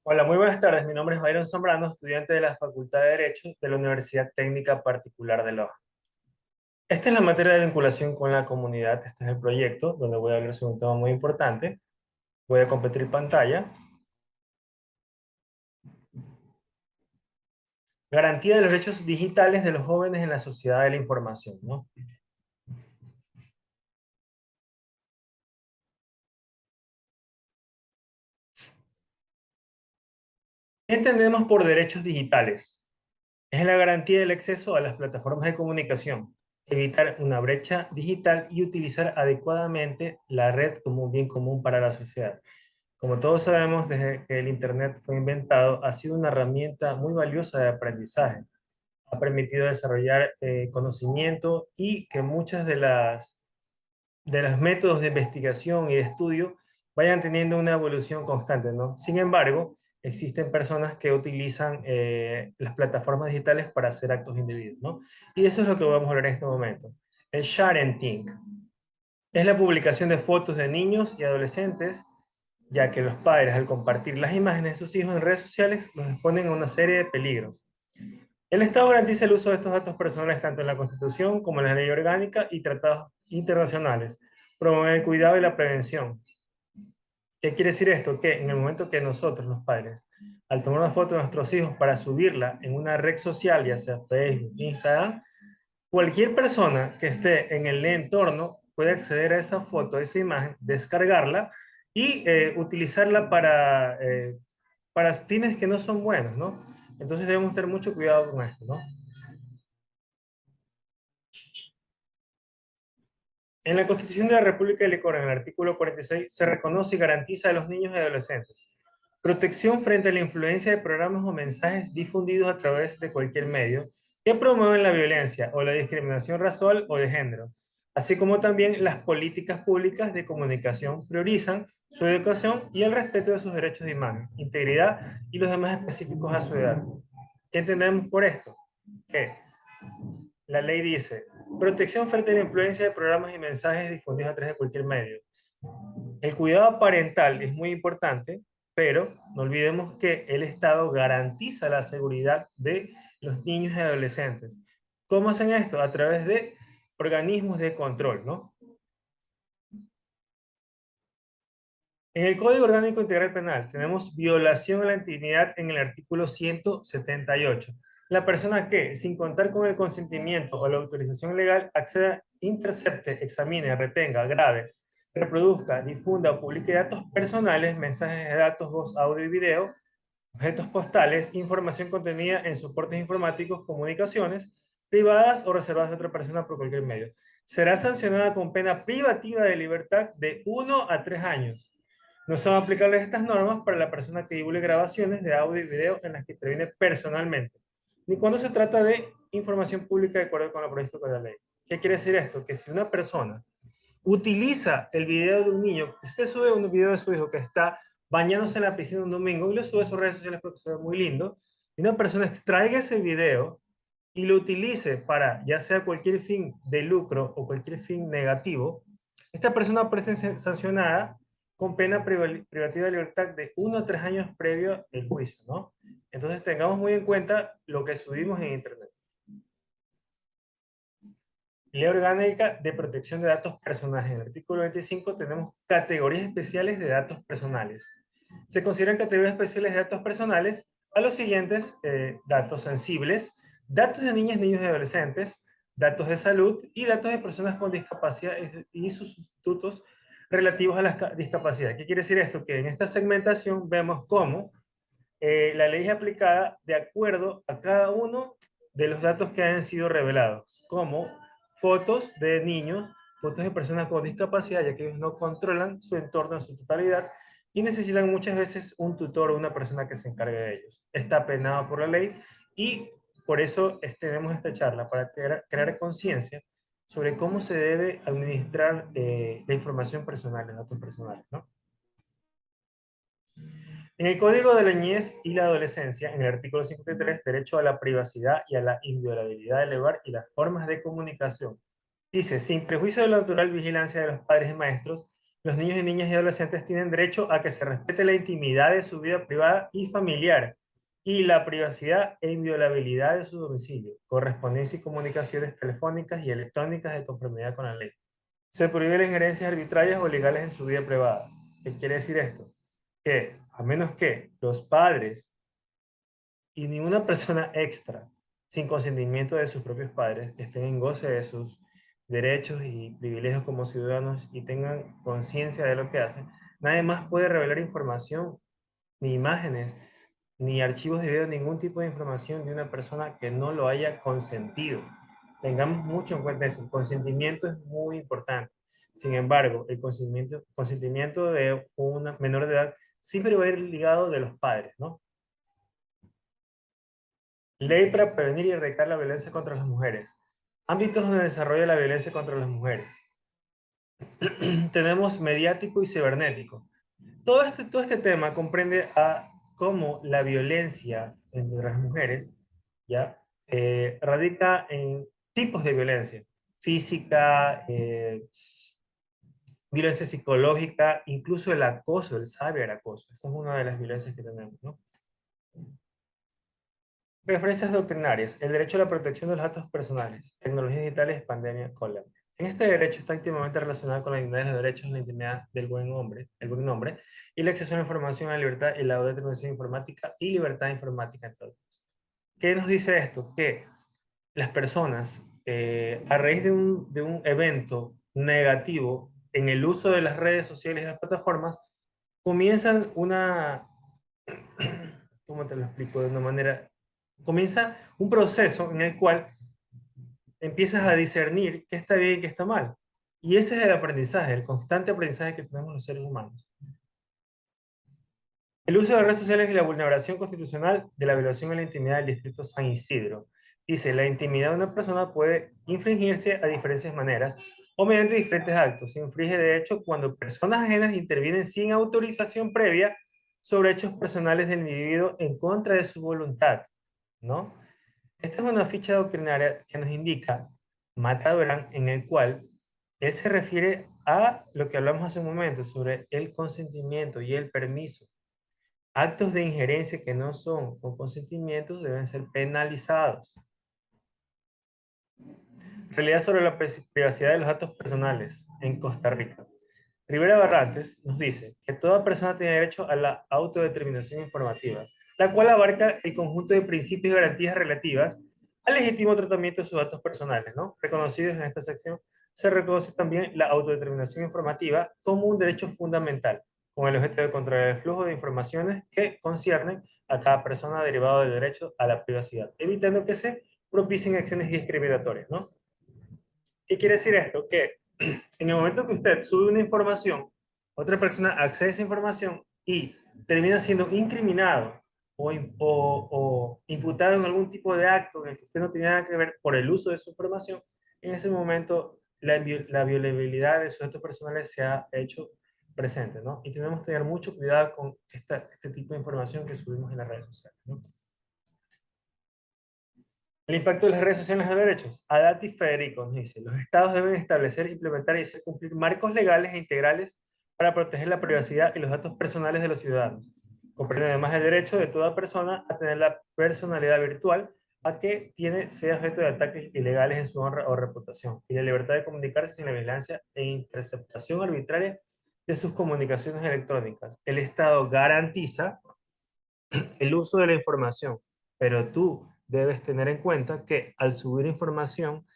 Hola, muy buenas tardes. Mi nombre es Byron Zambrano, estudiante de la Facultad de Derecho de la Universidad Técnica Particular de Loja. Esta es la materia de vinculación con la comunidad. Este es el proyecto donde voy a hablar sobre un tema muy importante. Voy a compartir pantalla. Garantía de los derechos digitales de los jóvenes en la sociedad de la información, ¿no? ¿Qué entendemos por derechos digitales? Es la garantía del acceso a las plataformas de comunicación, evitar una brecha digital y utilizar adecuadamente la red como un bien común para la sociedad. Como todos sabemos, desde que el Internet fue inventado, ha sido una herramienta muy valiosa de aprendizaje. Ha permitido desarrollar conocimiento y que muchas de los métodos de investigación y de estudio vayan teniendo una evolución constante, ¿no? Sin embargo, existen personas que utilizan las plataformas digitales para hacer actos indebidos, ¿no? Y eso es lo que vamos a hablar en este momento. El sharenting es la publicación de fotos de niños y adolescentes, ya que los padres, al compartir las imágenes de sus hijos en redes sociales, los exponen a una serie de peligros. El Estado garantiza el uso de estos datos personales tanto en la Constitución como en la ley orgánica y tratados internacionales. Promueve el cuidado y la prevención. ¿Qué quiere decir esto? Que en el momento que nosotros, los padres, al tomar una foto de nuestros hijos para subirla en una red social, ya sea Facebook, Instagram, cualquier persona que esté en el entorno puede acceder a esa foto, a esa imagen, descargarla y utilizarla para fines que no son buenos, ¿no? Entonces debemos tener mucho cuidado con esto, ¿no? En la Constitución de la República del Ecuador, en el artículo 46, se reconoce y garantiza a los niños y adolescentes protección frente a la influencia de programas o mensajes difundidos a través de cualquier medio que promueven la violencia o la discriminación racial o de género, así como también las políticas públicas de comunicación priorizan su educación y el respeto de sus derechos de imagen, integridad y los demás específicos a su edad. ¿Qué entendemos por esto? Que la ley dice, protección frente a la influencia de programas y mensajes difundidos a través de cualquier medio. El cuidado parental es muy importante, pero no olvidemos que el Estado garantiza la seguridad de los niños y adolescentes. ¿Cómo hacen esto? A través de organismos de control, ¿no? En el Código Orgánico Integral Penal tenemos violación a la intimidad en el artículo 178. La persona que, sin contar con el consentimiento o la autorización legal, acceda, intercepte, examine, retenga, grave, reproduzca, difunda o publique datos personales, mensajes de datos, voz, audio y video, objetos postales, información contenida en soportes informáticos, comunicaciones privadas o reservadas de otra persona por cualquier medio. Será sancionada con pena privativa de libertad de 1 a 3 años. No son aplicables estas normas para la persona que divulgue grabaciones de audio y video en las que interviene personalmente, ni cuando se trata de información pública de acuerdo con lo previsto con la ley. ¿Qué quiere decir esto? Que si una persona utiliza el video de un niño, usted sube un video de su hijo que está bañándose en la piscina un domingo y lo sube a sus redes sociales porque se ve muy lindo, y una persona extraiga ese video y lo utilice para ya sea cualquier fin de lucro o cualquier fin negativo, esta persona puede ser sancionada con pena privativa de libertad de 1 a 3 años previo al juicio, ¿no? Entonces tengamos muy en cuenta lo que subimos en Internet. Ley Orgánica de Protección de Datos Personales. En el artículo 25 tenemos categorías especiales de datos personales. Se consideran categorías especiales de datos personales a los siguientes datos sensibles, datos de niñas, niños y adolescentes, datos de salud y datos de personas con discapacidad y sus sustitutos relativos a la discapacidad. ¿Qué quiere decir esto? Que en esta segmentación vemos cómo la ley es aplicada de acuerdo a cada uno de los datos que hayan sido revelados, como fotos de niños, fotos de personas con discapacidad, ya que ellos no controlan su entorno en su totalidad y necesitan muchas veces un tutor o una persona que se encargue de ellos. Está penado por la ley y por eso tenemos esta charla, para crear conciencia sobre cómo se debe administrar la información personal, los datos personales, ¿no? En el Código de la Niñez y la Adolescencia, en el artículo 53, derecho a la privacidad y a la inviolabilidad del hogar y las formas de comunicación. Dice, sin prejuicio de la natural vigilancia de los padres y maestros, Los niños y niñas y adolescentes tienen derecho a que se respete la intimidad de su vida privada y familiar y la privacidad e inviolabilidad de su domicilio, correspondencia y comunicaciones telefónicas y electrónicas de conformidad con la ley. Se prohíbe las injerencias arbitrarias o legales en su vida privada. ¿Qué quiere decir esto? Que a menos que los padres y ninguna persona extra, sin consentimiento de sus propios padres, que estén en goce de sus derechos y privilegios como ciudadanos y tengan conciencia de lo que hacen, nadie más puede revelar información, ni imágenes, ni archivos de video, ningún tipo de información de una persona que no lo haya consentido. Tengamos mucho en cuenta eso. El consentimiento es muy importante. Sin embargo, el consentimiento de una menor de edad siempre va a ir ligado de los padres, ¿no? Ley para prevenir y erradicar la violencia contra las mujeres. Ámbitos donde desarrolla la violencia contra las mujeres. Tenemos mediático y cibernético. Todo este tema comprende a cómo la violencia entre las mujeres ya radica en tipos de violencia. Física, violencia psicológica, incluso el acoso, el cyberacoso. Esa es una de las violencias que tenemos, ¿no? Referencias doctrinarias. El derecho a la protección de los datos personales. Tecnologías digitales, pandemia, Colombia. En este derecho está íntimamente relacionado con la dignidad de los derechos, la intimidad del buen hombre, el buen nombre, y el acceso a la información, a la libertad y la autodeterminación informática y libertad informática, entre otros. ¿Qué nos dice esto? Que las personas, a raíz de un evento negativo en el uso de las redes sociales y las plataformas, comienzan una, ¿cómo te lo explico? De una manera, comienza un proceso en el cual empiezas a discernir qué está bien y qué está mal. Y ese es el aprendizaje, el constante aprendizaje que tenemos los seres humanos. El uso de redes sociales y la vulneración constitucional de la violación a la intimidad del distrito San Isidro. Dice, la intimidad de una persona puede infringirse a diferentes maneras o mediante diferentes actos. Se infringe de hecho cuando personas ajenas intervienen sin autorización previa sobre hechos personales del individuo en contra de su voluntad, ¿no? Esta es una ficha doctrinaria que nos indica Mata Durán, en el cual él se refiere a lo que hablamos hace un momento sobre el consentimiento y el permiso. Actos de injerencia que no son con consentimientos deben ser penalizados. Realidad sobre la privacidad de los datos personales en Costa Rica. Rivera Barrantes nos dice que toda persona tiene derecho a la autodeterminación informativa, la cual abarca el conjunto de principios y garantías relativas al legítimo tratamiento de sus datos personales, ¿no? Reconocidos en esta sección, se reconoce también la autodeterminación informativa como un derecho fundamental, con el objeto de controlar el flujo de informaciones que conciernen a cada persona derivado del derecho a la privacidad, evitando que se propicien acciones discriminatorias, ¿no? ¿Qué quiere decir esto? Que en el momento que usted sube una información, otra persona accede a esa información y termina siendo incriminado o imputado en algún tipo de acto en el que usted no tenía nada que ver por el uso de su información, en ese momento la violabilidad de sus datos personales se ha hecho presente, ¿no? Y tenemos que tener mucho cuidado con este tipo de información que subimos en las redes sociales, ¿no? El impacto de las redes sociales en los derechos. Adati Federico nos dice, los estados deben establecer, implementar y hacer cumplir marcos legales e integrales para proteger la privacidad y los datos personales de los ciudadanos. Comprende además el derecho de toda persona a tener la personalidad virtual a que sea objeto de ataques ilegales en su honra o reputación y la libertad de comunicarse sin la vigilancia e interceptación arbitraria de sus comunicaciones electrónicas. El Estado garantiza el uso de la información, pero tú debes tener en cuenta que al subir información,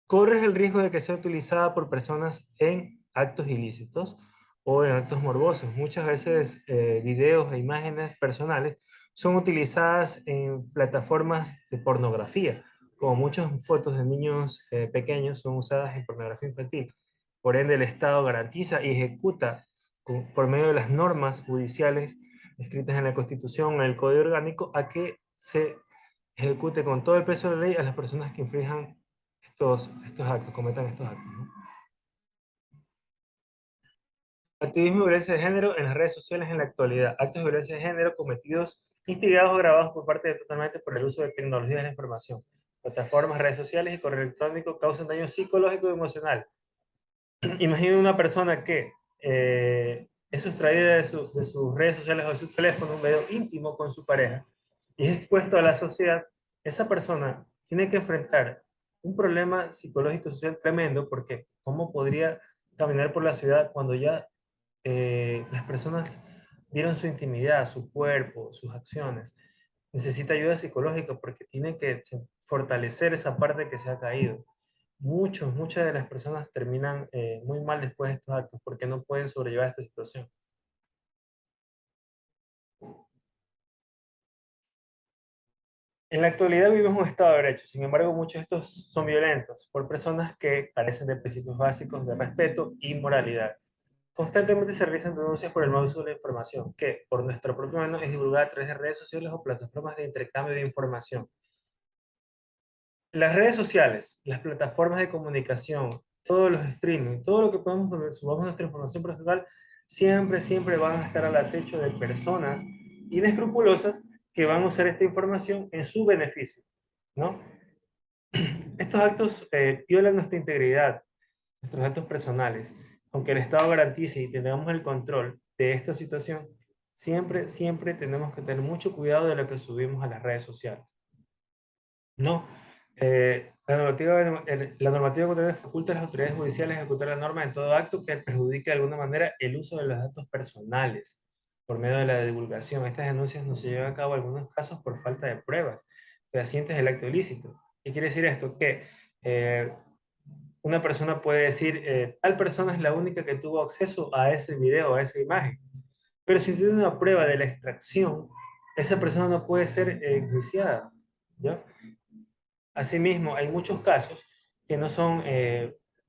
corres el riesgo de que sea utilizada por personas en actos ilícitos o en actos morbosos. Muchas veces videos e imágenes personales son utilizadas en plataformas de pornografía, como muchas fotos de niños pequeños son usadas en pornografía infantil. Por ende, el Estado garantiza y ejecuta por medio de las normas judiciales escritas en la Constitución, en el Código Orgánico, a que se ejecute con todo el peso de la ley a las personas que infrinjan estos actos, cometan estos actos, ¿no? Activismo y violencia de género en las redes sociales en la actualidad. Actos de violencia de género cometidos, instigados o grabados por parte de totalmente por el uso de tecnologías de la información. Plataformas, redes sociales y correo electrónico causan daño psicológico y emocional. Imagina una persona que es sustraída de sus redes sociales o de su teléfono un video íntimo con su pareja y es expuesto a la sociedad, esa persona tiene que enfrentar un problema psicológico social tremendo porque ¿cómo podría caminar por la ciudad cuando ya las personas vieron su intimidad, su cuerpo, sus acciones? Necesita ayuda psicológica porque tiene que fortalecer esa parte que se ha caído. Muchas de las personas terminan muy mal después de estos actos porque no pueden sobrellevar esta situación. En la actualidad vivimos un estado de derecho, sin embargo muchos de estos son violentos por personas que carecen de principios básicos de respeto y moralidad. Constantemente se realizan denuncias por el mal uso de la información, que por nuestra propia mano es divulgada a través de redes sociales o plataformas de intercambio de información. Las redes sociales, las plataformas de comunicación, todos los streaming, todo lo que podamos donde subamos nuestra información personal, siempre van a estar al acecho de personas inescrupulosas que van a usar esta información en su beneficio, ¿no? Estos actos violan nuestra integridad, nuestros datos personales. Aunque el Estado garantice y tengamos el control de esta situación, siempre tenemos que tener mucho cuidado de lo que subimos a las redes sociales. No. La normativa contraria faculta a las autoridades judiciales a ejecutar la norma en todo acto que perjudique de alguna manera el uso de los datos personales por medio de la divulgación. Estas denuncias no se llevan a cabo en algunos casos por falta de pruebas fehacientes del acto ilícito. ¿Qué quiere decir esto? Que una persona puede decir, tal persona es la única que tuvo acceso a ese video, a esa imagen, pero si tiene una prueba de la extracción, esa persona no puede ser enjuiciada, ¿ya? Asimismo, hay muchos casos que no son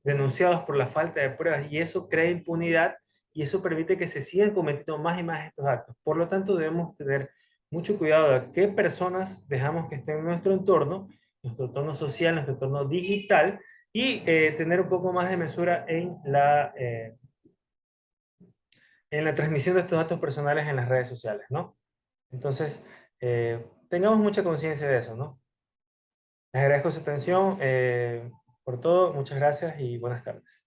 denunciados por la falta de pruebas y eso crea impunidad y eso permite que se sigan cometiendo más y más estos actos. Por lo tanto, debemos tener mucho cuidado de qué personas dejamos que estén en nuestro entorno social, nuestro entorno digital y tener un poco más de mesura en la transmisión de estos datos personales en las redes sociales, ¿no? Entonces, tengamos mucha conciencia de eso, ¿no? Les agradezco su atención por todo. Muchas gracias y buenas tardes.